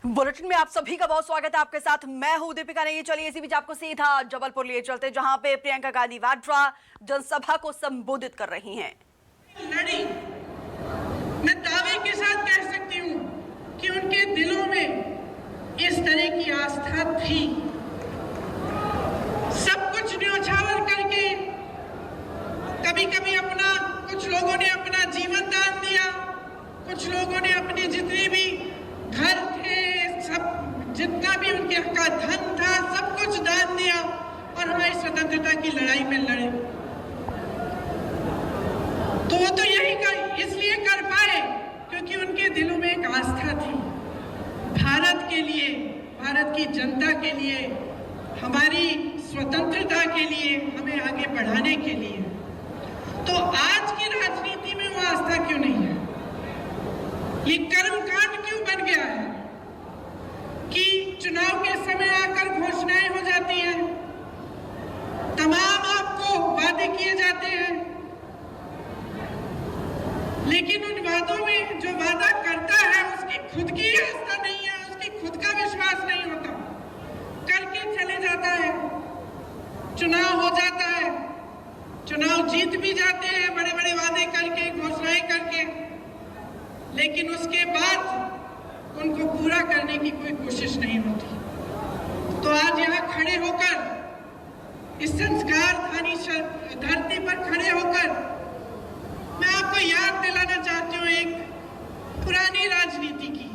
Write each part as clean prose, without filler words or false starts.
Bulletin में आप सभी का बहुत स्वागत है। आपके साथ मैं हूं दीपिका नहीं। चलिए इसी बीच आपको सीधा जबलपुर लिए चलते, जहां पे प्रियंका गांधी वाड्रा जनसभा को संबोधित कर रही हैं। लड़ी, मैं दावे के साथ कह सकती हूं कि उनके दिलों में इस तरह की आस्था थी। सब कुछ न्योछावर करके कभी-कभी कुछ लोगों ने अपना जीवन दान दिया, कुछ लोगों ने अपने जितने भी घर थे, सब जितना भी उनके का धन था, सब कुछ दान दिया और हमारी स्वतंत्रता की लड़ाई में लड़े। तो वो तो इसलिए कर पाए क्योंकि उनके दिलों में एक आस्था थी भारत के लिए, भारत की जनता के लिए, हमारी स्वतंत्रता के लिए, हमें आगे बढ़ाने के लिए। तो आज की राजनीति में वो आस्था क्यों नहीं है? ये कर्मकांड क्यों बन गया है कि चुनाव के समय आकर घोषणाएं हो जाती हैं, तमाम आपको वादे किए जाते हैं, लेकिन उन वादों में जो वादा करता है उसकी खुद की आस्था नहीं है, उसकी खुद का विश्वास नहीं होता, करके चले जाता है। चुनाव हो जाता है, चुनाव जीत भी जाते हैं बड़े बड़े वादे करके, घोषणाएं करके, लेकिन उसके बाद उनको पूरा करने की कोई कोशिश नहीं होती। तो आज यहाँ खड़े होकर, इस संस्कारधानी धरती पर खड़े होकर मैं आपको याद दिलाना चाहती हूँ एक पुरानी राजनीति की,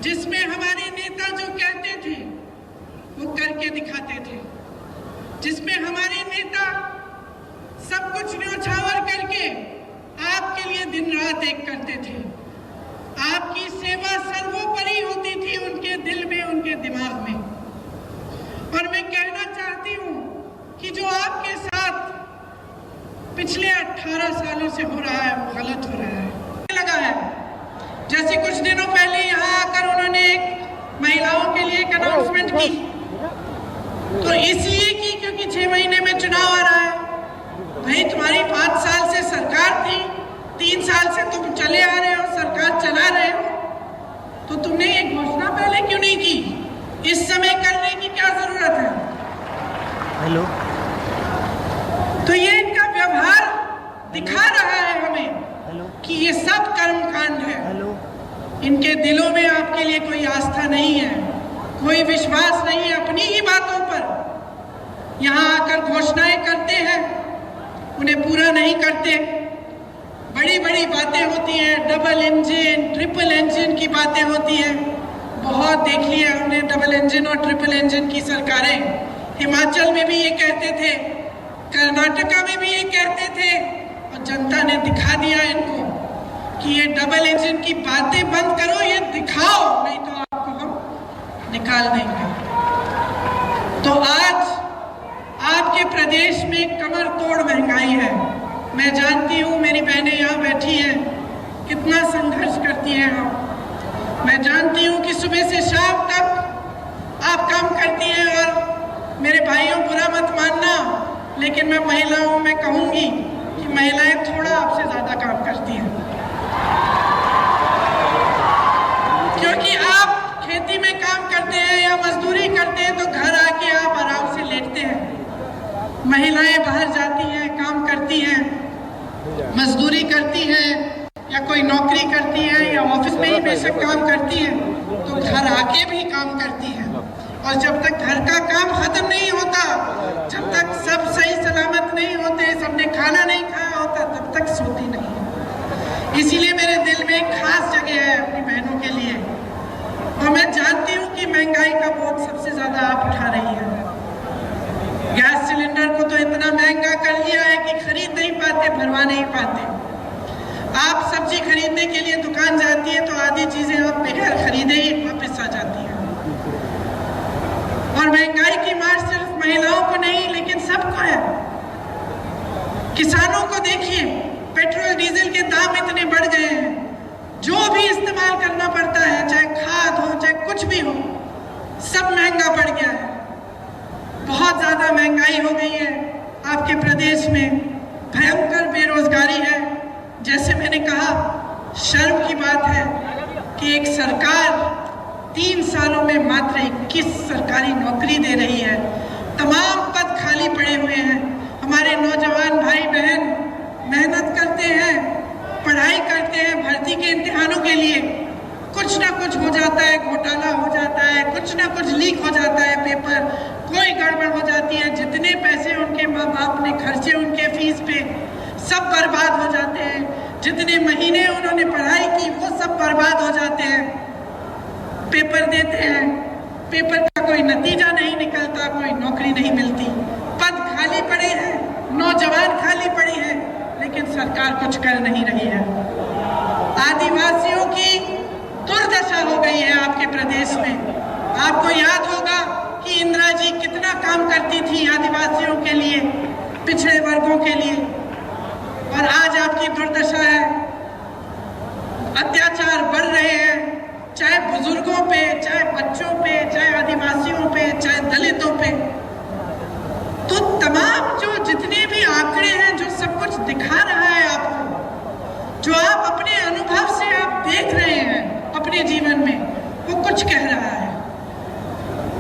जिसमें हमारे नेता जो कहते थे वो करके दिखाते थे, जिसमें हमारे नेता सब कुछ न्योछावर करके आपके लिए दिन रात एक करते थे। आपकी सेवा सर्वोपरि होती थी उनके दिल में, उनके दिमाग में। और मैं कहना चाहती हूँ कि जो आपके साथ पिछले 18 सालों से हो रहा है वो गलत हो रहा है। लगा है जैसे कुछ दिनों पहले यहाँ आकर उन्होंने एक महिलाओं के लिए एक अनाउंसमेंट की, तो इसलिए की क्योंकि 6 महीने में चुनाव आ रहा है। भाई तुम्हारी 5 साल से सरकार थी, 3 साल से तुम चले आ रहे हो, सरकार चला रहे हो, तो तुमने ये घोषणा पहले क्यों नहीं की? इस समय करने की क्या जरूरत है? हेलो। तो ये इनका व्यवहार दिखा रहा है हमें कि ये सब कर्मकांड है। इनके दिलों में आपके लिए कोई आस्था नहीं है, कोई विश्वास नहीं है, अपनी ही बातों पर यहाँ आकर घोषणाएं करते हैं, उन्हें पूरा नहीं करते। बड़ी बड़ी बातें होती हैं, डबल इंजन, ट्रिपल इंजन की बातें होती हैं, बहुत देख लिया हमने डबल इंजन और ट्रिपल इंजन की सरकारें। हिमाचल में भी ये कहते थे, कर्नाटका में भी ये कहते थे, और जनता ने दिखा दिया इनको कि ये डबल इंजन की बातें बंद करो, ये दिखाओ, नहीं तो आपको हम निकाल देंगे। तो आज आपके प्रदेश में कमर तोड़ महंगाई है। मैं जानती हूँ, मेरी बहनें यहाँ बैठी हैं, कितना संघर्ष करती हैं आप। मैं जानती हूँ कि सुबह से शाम तक आप काम करती हैं, और मेरे भाइयों बुरा मत मानना, लेकिन मैं महिलाओं में कहूँगी कि महिलाएं थोड़ा आपसे ज़्यादा काम करती हैं, क्योंकि आप खेती में काम करते हैं या मजदूरी करते हैं तो घर आके आप आराम से लेटते हैं। महिलाएं बाहर जाती हैं, काम करती हैं, मजदूरी करती हैं, या कोई नौकरी करती हैं, या ऑफिस में ही बेशक काम करती हैं, तो घर आके भी काम करती हैं। और जब तक घर का काम खत्म नहीं होता, जब तक सब सही सलामत नहीं होते, सबने खाना नहीं खाया होता, तब तक सोती नहीं है। इसीलिए मेरे दिल में एक खास जगह है अपनी बहनों के लिए। और मैं जानती हूँ कि महंगाई का बोझ सबसे ज्यादा आप उठा रही है। गैस सिलेंडर को तो इतना महंगा कर लिया है कि खरीद नहीं पाते, भरवा नहीं पाते। आप सब्जी खरीदने के लिए दुकान जाती है तो आधी चीजें आप बगैर खरीदे ही वापस आ जाती हैं। और महंगाई की मार सिर्फ महिलाओं को नहीं, लेकिन सबको है। किसानों को देखिए, पेट्रोल डीजल के दाम इतने बढ़ गए हैं, जो भी इस्तेमाल करना पड़ता है, चाहे खाद हो चाहे कुछ भी हो, सब महंगा बढ़ गया है। बहुत ज्यादा महंगाई हो गई है। आपके प्रदेश में भयंकर बेरोजगारी है। जैसे मैंने कहा, शर्म की बात है कि एक सरकार 3 सालों में मात्र 21 सरकारी नौकरी दे रही है। तमाम पद खाली पड़े हुए हैं। हमारे नौजवान भाई बहन मेहनत करते हैं, पढ़ाई करते हैं भर्ती के इम्तिहानों के लिए, कुछ ना कुछ हो जाता है, घोटाला हो जाता है, कुछ ना कुछ लीक हो जाता है पेपर, कोई गड़बड़ हो जाती है, जितने पैसे उनके माँ बाप ने खर्चे उनके फीस पे सब बर्बाद हो जाते हैं, जितने महीने उन्होंने पढ़ाई की वो सब बर्बाद हो जाते हैं। पेपर देते हैं, पेपर का कोई नतीजा नहीं निकलता, कोई नौकरी नहीं मिलती, पद खाली पड़े हैं, नौजवान खाली पड़ी है, लेकिन सरकार कुछ कर नहीं रही है। आदिवासियों की दुर्दशा हो गई है आपके प्रदेश में। आपको याद होगा कि इंदिरा जी कितना काम करती थी आदिवासियों के लिए, पिछड़े वर्गों के लिए, और आज आपकी दुर्दशा है। अत्याचार बढ़ रहे हैं, चाहे बुजुर्गों पे, चाहे बच्चों पे, चाहे आदिवासियों पे, चाहे दलितों पे। तो तमाम जो जितने भी आंकड़े हैं, जो सब कुछ दिखा रहा है आपको, जो आप अपने अनुभव से आप देख रहे हैं अपने जीवन में, वो कुछ कह रहा है।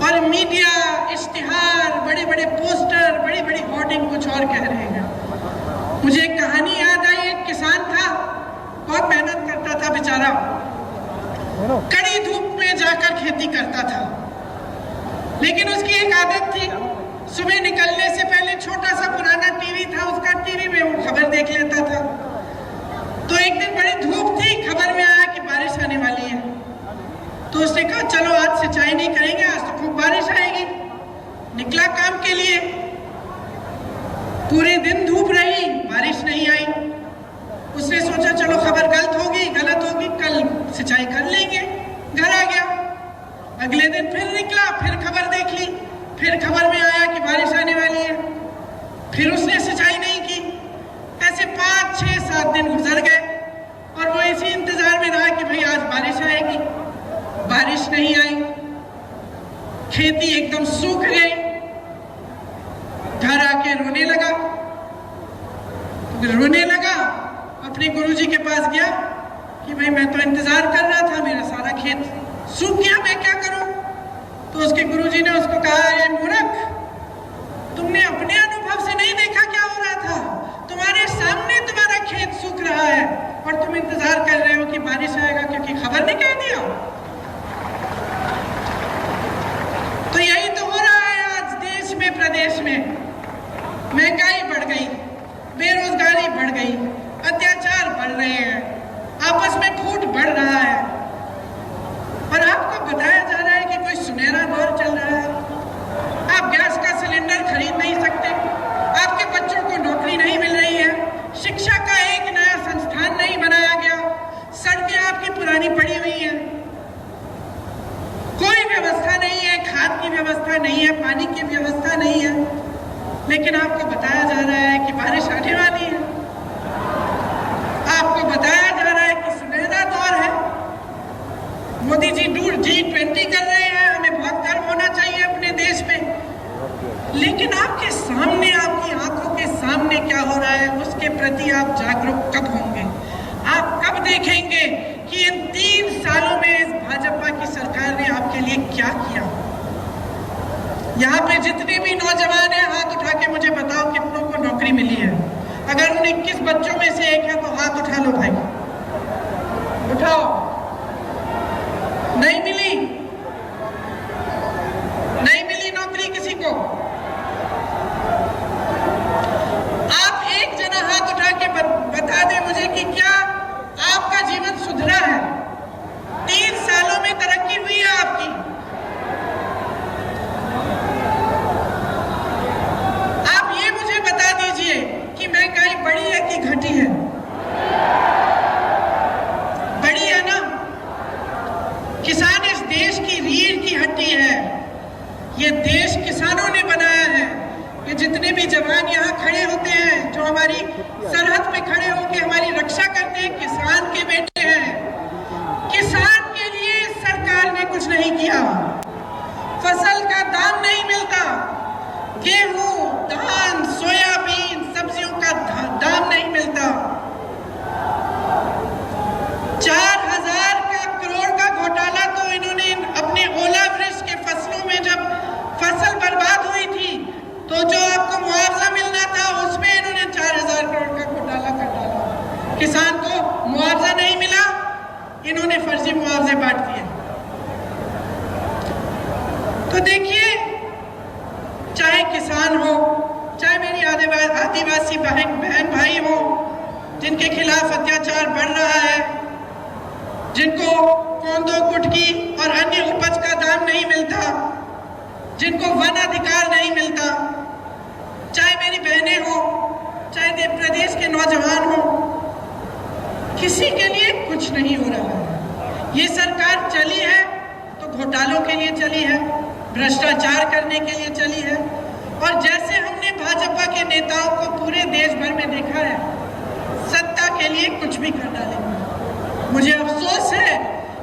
और मीडिया, इश्तिहार, बड़े बड़े पोस्टर, बड़ी बड़ी होर्डिंग कुछ और कह रहे हैं। मुझे एक कहानी याद आई। एक किसान था, बहुत मेहनत करता था बेचारा, कड़ी धूप में जाकर खेती करता था, लेकिन उसकी एक आदत थी, सुबह निकलने से पहले छोटा सा पुराना टीवी था उसका, टीवी में वो खबर देख लेता था। तो एक दिन बड़ी धूप थी, खबर में आया कि बारिश आने वाली है। तो उसने कहा चलो आज सिंचाई नहीं करेंगे, आज तो खूब बारिश आएगी। निकला काम के लिए, पूरे दिन धूप रही, बारिश नहीं आई। उसने सोचा चलो खबर गलत होगी, कल सिंचाई कर लेंगे। घर आ गया, अगले दिन फिर निकला, फिर खबर देख ली, फिर खबर में आया कि बारिश आने वाली है, फिर उसने सिंचाई नहीं की। ऐसे 5, 6, 7 दिन गुजर गए और वो इसी इंतजार में रहा कि भाई आज बारिश आएगी। बारिश नहीं आई, खेती एकदम सूख गई। घर आके रोने लगा, अपने गुरुजी के पास गया कि भाई मैं तो इंतजार कर रहा था, मेरा सारा खेत सूख गया, मैं क्या करूं। तो उसके गुरुजी ने उसको कहा, ये मूर्ख, तुमने अपने अनुभव से नहीं देखा क्या हो रहा था? तुम्हारे सामने तुम्हारा खेत सूख रहा है और तुम इंतजार कर रहे हो कि बारिश आएगा क्योंकि खबर ने कह दिया। तो यही तो हो रहा है आज देश में, प्रदेश में। महंगाई बढ़ गई, बेरोजगारी बढ़ गई, अत्याचार बढ़ रहे हैं, आपस में फूट बढ़ रहा है, और आपको बताया जा रहा है कि कोई सुनहरा दौर चल रहा है। आप गैस का सिलेंडर खरीद नहीं सकते, आपके बच्चों को नौकरी नहीं मिल रही है, शिक्षा का एक नया संस्थान नहीं बनाया गया, सड़कें आपकी पुरानी पड़ी हुई हैं, कोई व्यवस्था नहीं है, खाद की व्यवस्था नहीं है, पानी की व्यवस्था नहीं है, लेकिन आपको बताया जा रहा है कि बारिश आने वाली है। आपको बताया जा रहा है कि सुनहरा दौर है। मोदी जी G20 कर रहे हैं, हमें बहुत गर्व होना चाहिए अपने देश में, लेकिन आपके सामने, आपकी आंखों के सामने क्या हो रहा है उसके प्रति आप जागरूक कब होंगे? आप कब देखेंगे कि इन 3 सालों में इस भाजपा की सरकार ने आपके लिए क्या किया? यहाँ पे जितने भी नौजवान हैं, हाथ उठा के मुझे बताओ कितनों को नौकरी मिली है। अगर उन 21 बच्चों में से एक है तो हाथ उठा लो भाई, उठाओ। नहीं मिली नौकरी किसी को? आप एक जना हाथ उठा के बता दे मुझे कि क्या आपका जीवन सुधरा है? 3 सालों में तरक्की हुई है आपकी? आप ये मुझे बता दीजिए कि महंगाई बढ़ी है कि घटी है? बढ़ी है ना? किसान इस देश की रीढ़ की हड्डी है, ये देश किसानों ने बनाया है। ये जितने भी जवान यहाँ खड़े होते हैं, जो हमारी सरहद पे खड़े होकर हमारी रक्षा करते हैं, किसान के बेटे हैं। किसान के लिए सरकार ने कुछ नहीं किया। फसल का दाम नहीं मिलता, गेहूं, धान, सोयाबीन, सब्जियों का दाम नहीं मिलता। 4000 का करोड़ का घोटाला तो इन्होंने अपने देखिए, चाहे किसान हो, चाहे मेरी आदिवासी बहन भाई हो, जिनके खिलाफ अत्याचार बढ़ रहा है, जिनको कोंदो कुटकी और अन्य उपज का दाम नहीं मिलता, जिनको वन अधिकार नहीं मिलता, चाहे मेरी बहनें हो, चाहे प्रदेश के नौजवान हो, किसी के लिए कुछ नहीं हो रहा है। ये सरकार चली है तो घोटालों के लिए चली है, भ्रष्टाचार करने के लिए चली है, और जैसे हमने भाजपा के नेताओं को पूरे देश भर में देखा है, सत्ता के लिए कुछ भी कर डालेंगे। मुझे अफसोस है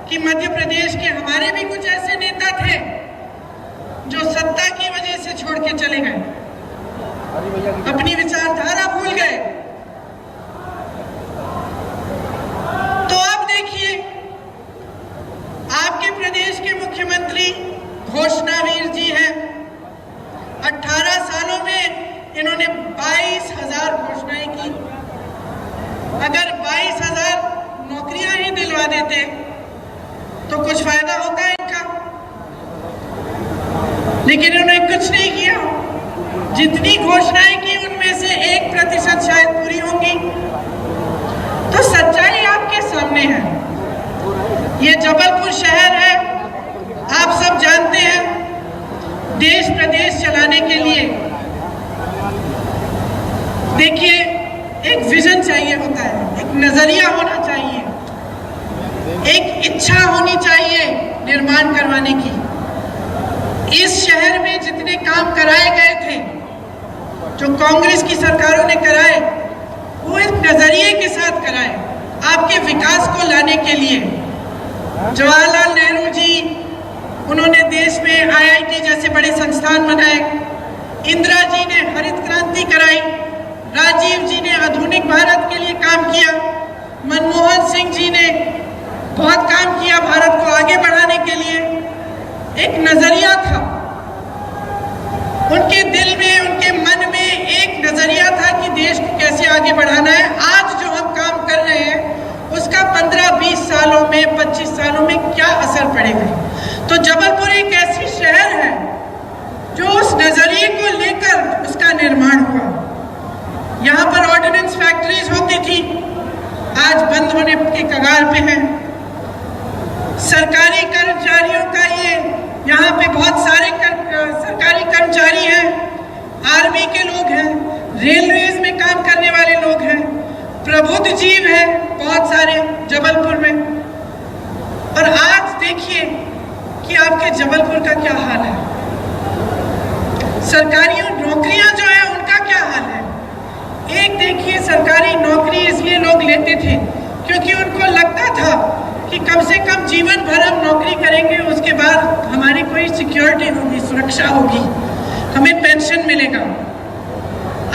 कि मध्य प्रदेश के हमारे भी कुछ ऐसे नेता थे जो सत्ता की वजह से छोड़ के चले गए, अपनी विचारधारा भूल गए। तो अब देखिए, आपके प्रदेश के मुख्यमंत्री घोषणावीर जी हैं। 18 सालों में इन्होंने 22,000 घोषणाएं की। अगर 22,000 नौकरियां ही दिलवा देते तो कुछ फायदा होता है इनका, लेकिन इन्होंने कुछ नहीं किया। जितनी घोषणाएं की उनमें से 1% शायद पूरी होंगी। तो सच्चाई आपके सामने है। ये जबलपुर शहर है, आप सब जानते हैं। देश प्रदेश चलाने के लिए देखिए, एक विजन चाहिए होता है, एक नजरिया होना चाहिए, एक इच्छा होनी चाहिए निर्माण करवाने की। इस शहर में जितने काम कराए गए थे, जो कांग्रेस की सरकारों ने कराए, वो एक नजरिए के साथ कराए, आपके विकास को लाने के लिए। जवाहरलाल नेहरू जी, उन्होंने देश में IIT जैसे बड़े संस्थान बनाए। इंदिरा जी ने हरित क्रांति कराई। राजीव जी ने आधुनिक भारत के लिए काम किया। मनमोहन सिंह जी ने बहुत काम किया भारत को आगे बढ़ाने के लिए। एक नजरिया था उनके दिल में, उनके मन में एक नजरिया था कि देश को कैसे आगे बढ़ाना है। आज जो हम काम कर रहे हैं उसका 15-20 सालों में, 25 सालों में क्या असर पड़ेगा। तो जबलपुर एक ऐसी शहर है जो उस नजरिए को लेकर उसका निर्माण हुआ। यहाँ पर ऑर्डिनेंस फैक्ट्रीज होती थी, आज बंद होने के कगार पे है। सरकारी कर्मचारियों का यहाँ पे बहुत सारे सरकारी कर्मचारी हैं, आर्मी के लोग हैं, रेलवेज में काम करने वाले लोग हैं, प्रबुद्ध जीव हैं बहुत सारे जबलपुर में। और आज देखिए कि आपके जबलपुर का क्या हाल है। सरकारी नौकरियां जो है उनका क्या हाल है। एक देखिए, सरकारी नौकरी इसलिए लोग लेते थे क्योंकि उनको लगता था कि कम से कम जीवन भर हम नौकरी करेंगे, उसके बाद हमारी कोई सिक्योरिटी होगी, सुरक्षा होगी, हमें पेंशन मिलेगा।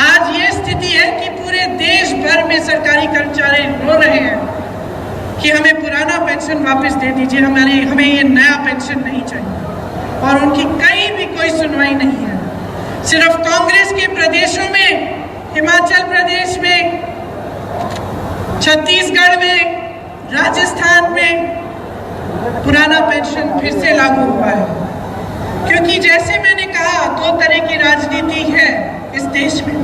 आज ये स्थिति है कि पूरे देश भर में सरकारी कर्मचारी रो रहे हैं कि हमें पुराना पेंशन वापस दे दीजिए, हमें ये नया पेंशन नहीं चाहिए। और उनकी कहीं भी कोई सुनवाई नहीं है। सिर्फ कांग्रेस के प्रदेशों में, हिमाचल प्रदेश में, छत्तीसगढ़ में, राजस्थान में पुराना पेंशन फिर से लागू हुआ है। क्योंकि जैसे मैंने कहा, 2 तरह की राजनीति है इस देश में।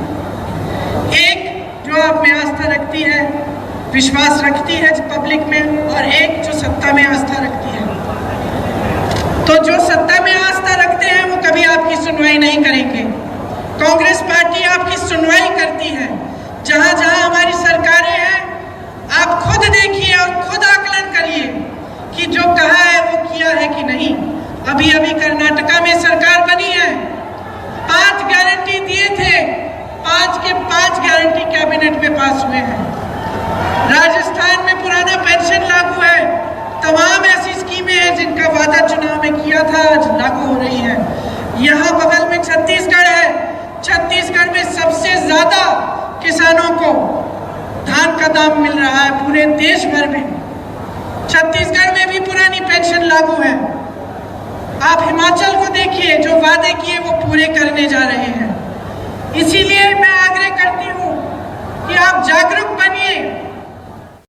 एक जो आप में आस्था रखती है, विश्वास रखती है पब्लिक में, और एक जो सत्ता में आस्था रखती है। तो जो सत्ता में आस्था रखते हैं वो कभी आपकी सुनवाई नहीं करेंगे। कांग्रेस पार्टी आपकी सुनवाई करती है। जहां जहां हमारी सरकारें हैं, आप खुद देखिए और खुद आकलन करिए कि जो कहा है वो किया है कि नहीं। अभी अभी कर्नाटका में सरकार बनी है, 5 गारंटी दिए थे, 5 के 5 गारंटी कैबिनेट में पास हुए हैं। राजस्थान में पुराना पेंशन लागू है। तमाम ऐसी स्कीमें हैं जिनका वादा चुनाव में किया था, आज लागू हो रही है। यहाँ बगल में छत्तीसगढ़ है। छत्तीसगढ़ में सबसे ज्यादा किसानों को धान का दाम मिल रहा है पूरे देश भर में। छत्तीसगढ़ में भी पुरानी पेंशन लागू है। आप हिमाचल को देखिए, जो वादे किए वो पूरे करने जा रहे हैं।